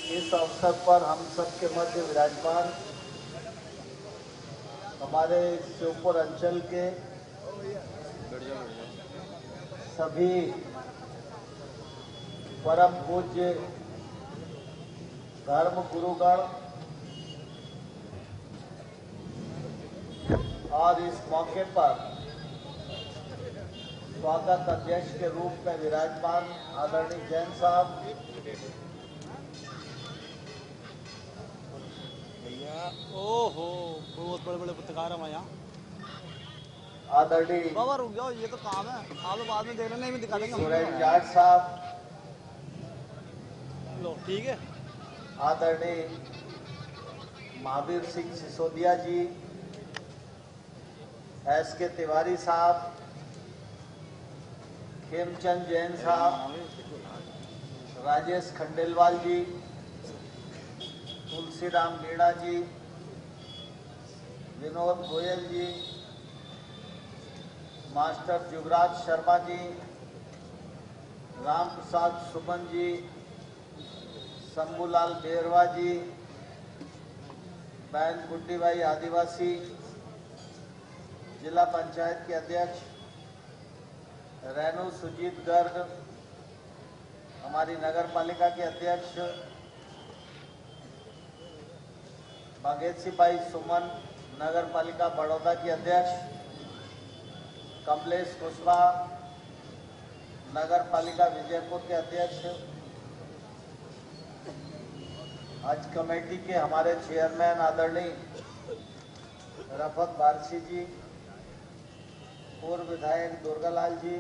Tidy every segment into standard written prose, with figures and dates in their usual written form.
इस अवसर पर हम सबके मध्य विराजमान हमारे श्योपुर अंचल के सभी परम पूज्य धर्म गुरुगण और इस मौके पर स्वागत अध्यक्ष के रूप में विराजमान आदरणीय जैन साहब, ओहो बहुत बड़े बड़े पत्रकार हैं यहाँ। आदरणीय बाबा रुक जाओ, ये तो काम है, आप लोग बाद में देख लेना, नहीं दिखा देंगे। सुरेश जाट साहब, लो ठीक है। आदरणीय महावीर सिंह सिसोदिया जी, एस.के. तिवारी साहब, खेमचंद जैन साहब, राजेश खंडेलवाल जी, तुलसीराम मीणा जी, विनोद गोयल जी, मास्टर युवराज शर्मा जी, राम प्रसाद सुमन जी, शंभूलाल बेरवा जी, बहन गुड्डी भाई आदिवासी, जिला पंचायत के अध्यक्ष रेणु सुजीत गर्ग, हमारी नगर पालिका के अध्यक्ष बागेशी भाई सुमन, नगर पालिका बड़ौदा की अध्यक्ष कमलेश कुशवाहा, नगर पालिका विजयपुर के अध्यक्ष, हज कमेटी के हमारे चेयरमैन आदरणीय रफत बारसी जी, पूर्व विधायक दुर्गालाल जी,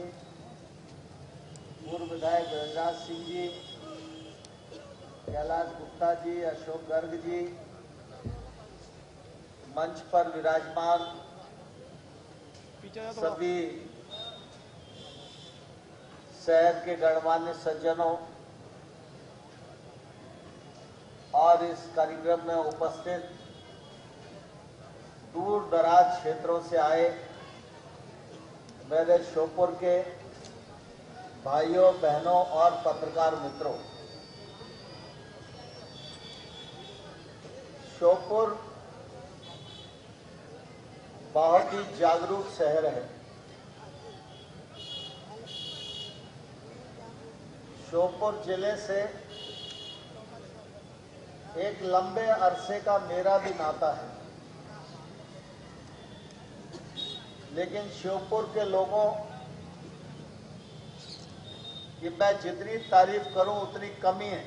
पूर्व विधायक गजराज सिंह जी, कैलाश गुप्ता जी, अशोक गर्ग जी, मंच पर विराजमान सभी शहर के गणमान्य सज्जनों और इस कार्यक्रम में उपस्थित दूर दराज क्षेत्रों से आए मेरे श्योपुर के भाइयों बहनों और पत्रकार मित्रों, श्योपुर बहुत ही जागरूक शहर है। श्योपुर जिले से एक लंबे अरसे का मेरा भी नाता है, लेकिन श्योपुर के लोगों कि मैं जितनी तारीफ करूं उतनी कमी है,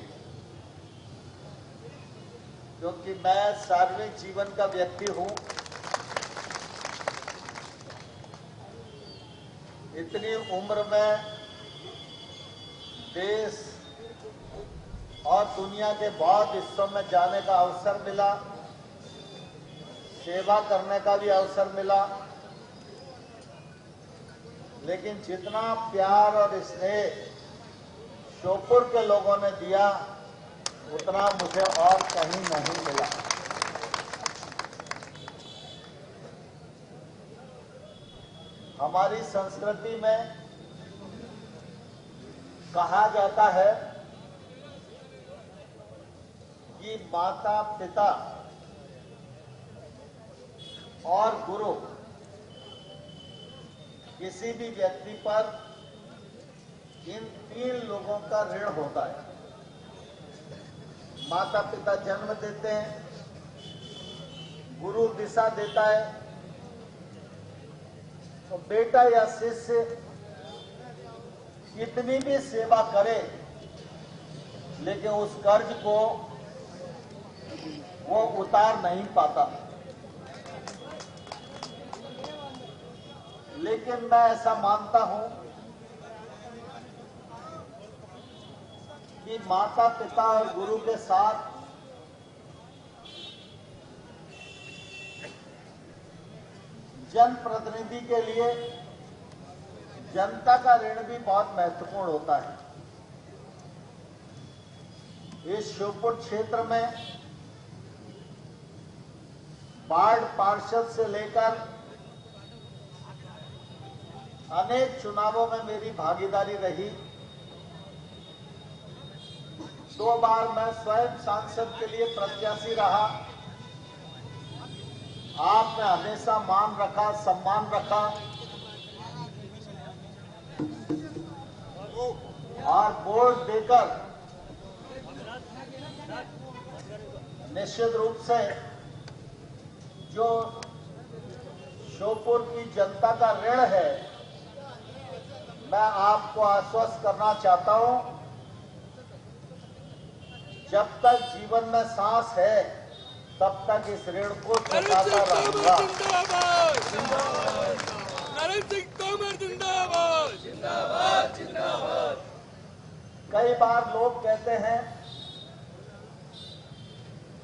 क्योंकि मैं सार्वजनिक जीवन का व्यक्ति हूं। इतनी उम्र में देश और दुनिया के बहुत हिस्सों में जाने का अवसर मिला, सेवा करने का भी अवसर मिला, लेकिन जितना प्यार और स्नेह श्योपुर के लोगों ने दिया उतना मुझे और कहीं नहीं मिला। हमारी संस्कृति में कहा जाता है कि माता पिता और गुरु किसी भी व्यक्ति पर इन तीन लोगों का ऋण होता है। माता पिता जन्म देते हैं, गुरु दिशा देता है, तो बेटा या शिष्य कितनी भी सेवा करे लेकिन उस कर्ज को वो उतार नहीं पाता। लेकिन मैं ऐसा मानता हूं कि माता पिता और गुरु के साथ जनप्रतिनिधि के लिए जनता का ऋण भी बहुत महत्वपूर्ण होता है। इस श्योपुर क्षेत्र में वार्ड पार्षद से लेकर अनेक चुनावों में मेरी भागीदारी रही। 2 बार मैं स्वयं सांसद के लिए प्रत्याशी रहा। आपने हमेशा मान रखा, सम्मान रखा और वोट देकर निश्चित रूप से जो श्योपुर की जनता का ऋण है, मैं आपको आश्वस्त करना चाहता हूं, जब तक जीवन में सांस है तब तक इस ऋण को चुकाता रहूंगा। नरेंद्र सिंह तोमर जिंदाबाद। जिंदाबाद जिंदाबाद। कई बार लोग कहते हैं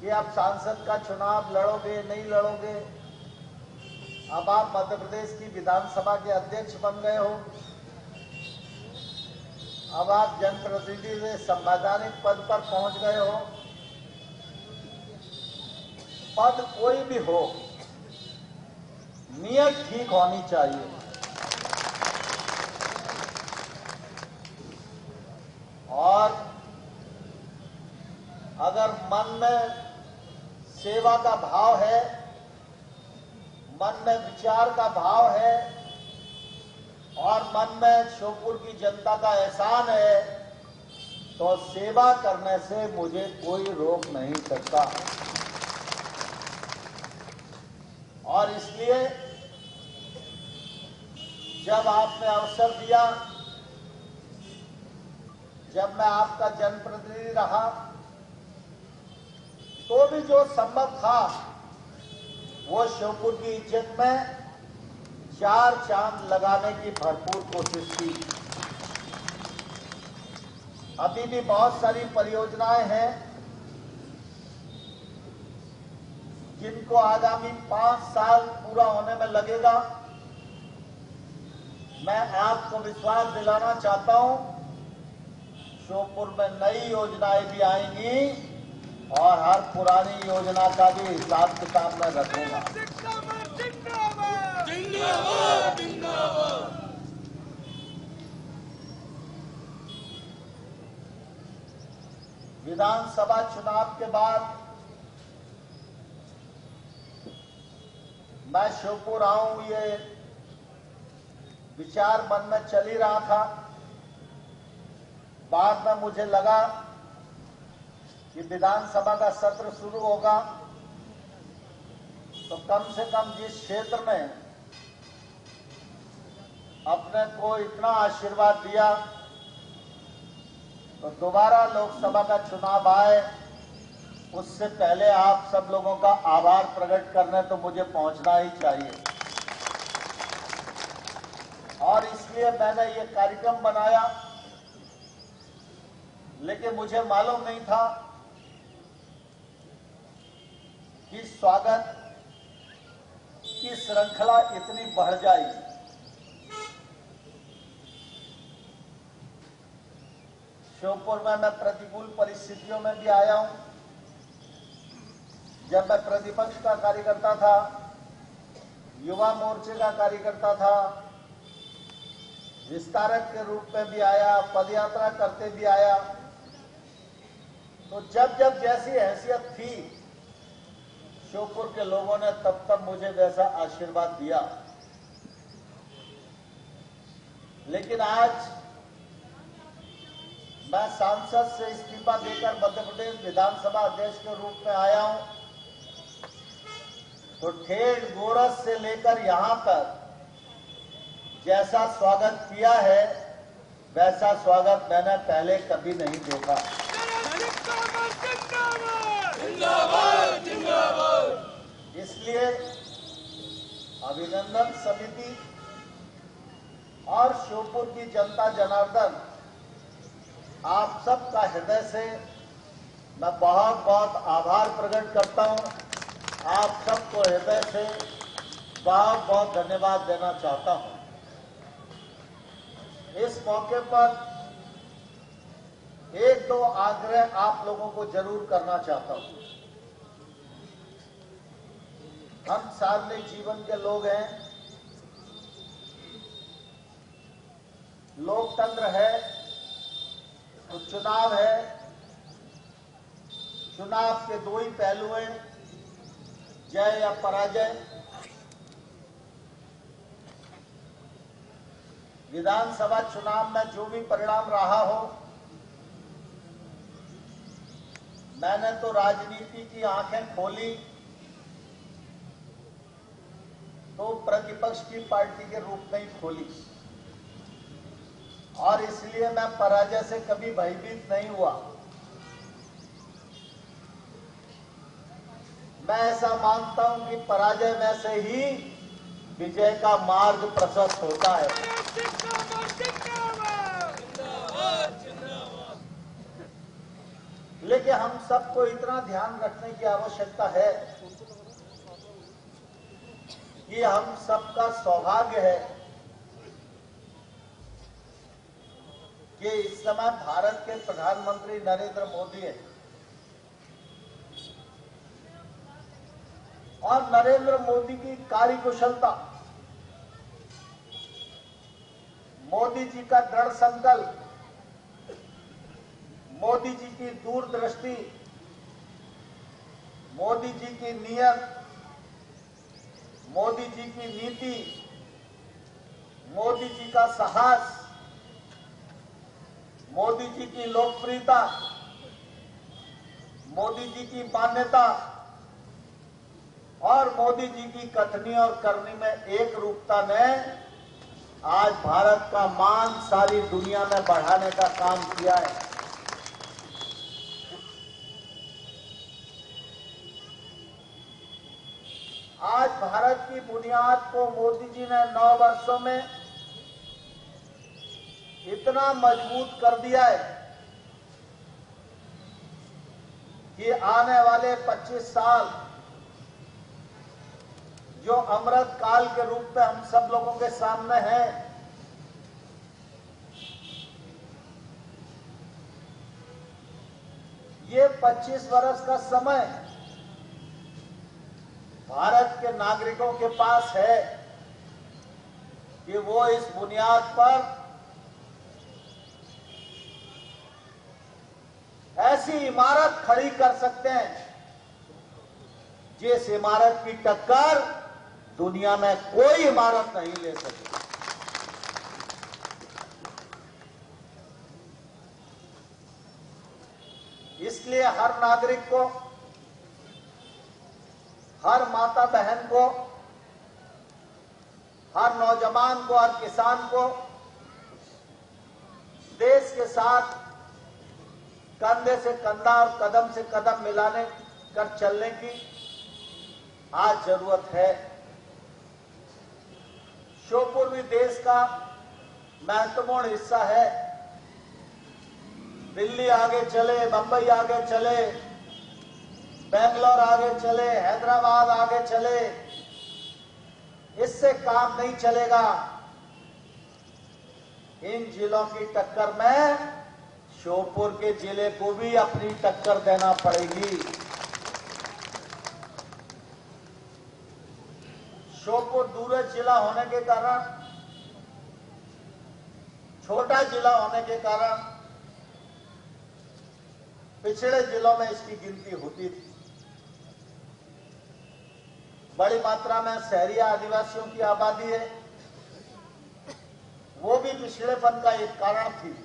कि आप सांसद का चुनाव लड़ोगे नहीं लड़ोगे, अब आप मध्य प्रदेश की विधानसभा के अध्यक्ष बन गए हो, अब आप जनप्रतिनिधि से संवैधानिक पद पर पहुंच गए हो। पद कोई भी हो, नियत ठीक होनी चाहिए और अगर मन में सेवा का भाव है, मन में विचार का भाव है और मन में श्योपुर की जनता का एहसान है, तो सेवा करने से मुझे कोई रोक नहीं सकता। और इसलिए जब आपने अवसर दिया, जब मैं आपका जनप्रतिनिधि रहा, तो भी जो संभव था वो श्योपुर की इज्जत में 4 चांद लगाने की भरपूर कोशिश की। अभी भी बहुत सारी परियोजनाएं हैं जिनको आगामी 5 साल पूरा होने में लगेगा। मैं आपको विश्वास दिलाना चाहता हूं, श्योपुर में नई योजनाएं भी आएंगी और हर पुरानी योजना का भी हिसाब किताब में रखूंगा। जिंदाबाद जिंदाबाद। विधानसभा चुनाव के बाद मैं श्योपुर आऊं, ये विचार मन में चल ही रहा था। बाद में मुझे लगा कि विधानसभा का सत्र शुरू होगा तो कम से कम जिस क्षेत्र में अपने को इतना आशीर्वाद दिया, तो दोबारा लोकसभा का चुनाव आए उससे पहले आप सब लोगों का आभार प्रकट करने तो मुझे पहुंचना ही चाहिए। और इसलिए मैंने ये कार्यक्रम बनाया, लेकिन मुझे मालूम नहीं था कि स्वागत की श्रृंखला इतनी बढ़ जाएगी। श्योपुर में मैं प्रतिकूल परिस्थितियों में भी आया हूं। जब मैं प्रतिपक्ष का कार्यकर्ता था, युवा मोर्चे का कार्यकर्ता था, विस्तारक के रूप में भी आया, पदयात्रा करते भी आया, तो जब जब जैसी हैसियत थी श्योपुर के लोगों ने तब तब मुझे वैसा आशीर्वाद दिया। लेकिन आज मैं सांसद से इस्तीफा देकर मध्य प्रदेश विधानसभा अध्यक्ष के रूप में आया हूं, तो ठेठ गोरस से लेकर यहां तक जैसा स्वागत किया है वैसा स्वागत मैंने पहले कभी नहीं देखा। जिंदाबाद जिंदाबाद। इसलिए अभिनंदन समिति और श्योपुर की जनता जनार्दन, आप सबका हृदय से मैं बहुत बहुत आभार प्रकट करता हूं। आप सबको हृदय से बहुत बहुत धन्यवाद देना चाहता हूं। इस मौके पर 1-2 आग्रह आप लोगों को जरूर करना चाहता हूं। हम सार्वजनिक जीवन के लोग हैं, लोकतंत्र है तो चुनाव है, चुनाव के दो ही पहलू हैं, जय या पराजय। विधानसभा चुनाव में जो भी परिणाम रहा हो, मैंने तो राजनीति की आंखें खोली तो प्रतिपक्ष की पार्टी के रूप में ही खोली, और इसलिए मैं पराजय से कभी भयभीत नहीं हुआ। मैं ऐसा मानता हूं कि पराजय में से ही विजय का मार्ग प्रशस्त होता है। लेकिन हम सबको इतना ध्यान रखने की आवश्यकता है कि हम सबका सौभाग्य है कि इस समय भारत के प्रधानमंत्री नरेंद्र मोदी हैं, और नरेंद्र मोदी की कार्यकुशलता, मोदी जी का दृढ़ संकल्प, मोदी जी की दूरदृष्टि, मोदी जी की नीयत, मोदी जी की नीति, मोदी जी का साहस, मोदी जी की लोकप्रियता, मोदी जी की मान्यता और मोदी जी की कथनी और करनी में एक रूपता ने आज भारत का मान सारी दुनिया में बढ़ाने का काम किया है। आज भारत की बुनियाद को मोदी जी ने 9 वर्षों में इतना मजबूत कर दिया है कि आने वाले 25 साल जो अमृत काल के रूप में हम सब लोगों के सामने हैं, ये 25 वर्ष का समय भारत के नागरिकों के पास है कि वो इस बुनियाद पर ऐसी इमारत खड़ी कर सकते हैं जिस इमारत की टक्कर दुनिया में कोई इमारत नहीं ले सकती। इसलिए हर नागरिक को, हर माता बहन को, हर नौजवान को, हर किसान को देश के साथ कंधे से कंधा और कदम से कदम मिलाने कर चलने की आज जरूरत है। श्योपुर भी देश का महत्वपूर्ण हिस्सा है। दिल्ली आगे चले, बंबई आगे चले, बेंगलोर आगे चले, हैदराबाद आगे चले, इससे काम नहीं चलेगा। इन जिलों की टक्कर में श्योपुर के जिले को भी अपनी टक्कर देना पड़ेगी। श्योपुर दूरस्थ जिला होने के कारण, छोटा जिला होने के कारण पिछड़े जिलों में इसकी गिनती होती थी। बड़ी मात्रा में शहरी आदिवासियों की आबादी है, वो भी पिछड़ेपन का एक कारण थी।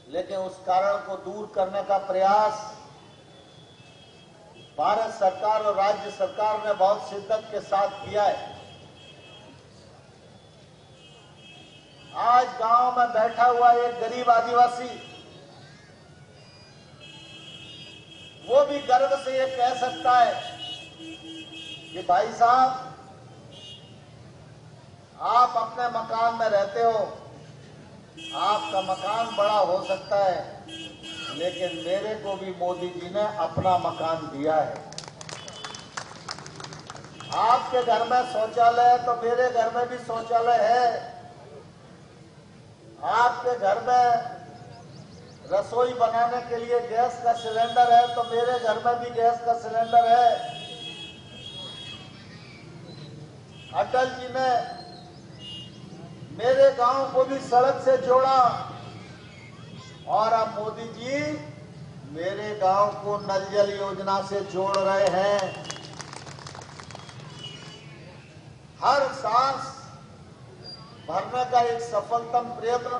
लेकिन उस कारण को दूर करने का प्रयास भारत सरकार और राज्य सरकार ने बहुत शिद्दत के साथ किया है। आज गांव में बैठा हुआ एक गरीब आदिवासी वो भी गर्व से ये कह सकता है कि भाई साहब, आप अपने मकान में रहते हो, आपका मकान बड़ा हो सकता है, लेकिन मेरे को भी मोदी जी ने अपना मकान दिया है। आपके घर में शौचालय है तो मेरे घर में भी शौचालय है। आपके घर में रसोई बनाने के लिए गैस का सिलेंडर है तो मेरे घर में भी गैस का सिलेंडर है। अटल जी ने मेरे गांव को भी सड़क से जोड़ा और अब मोदी जी मेरे गांव को नल जल योजना से जोड़ रहे हैं। हर सांस भरने का एक सफलतम प्रयत्न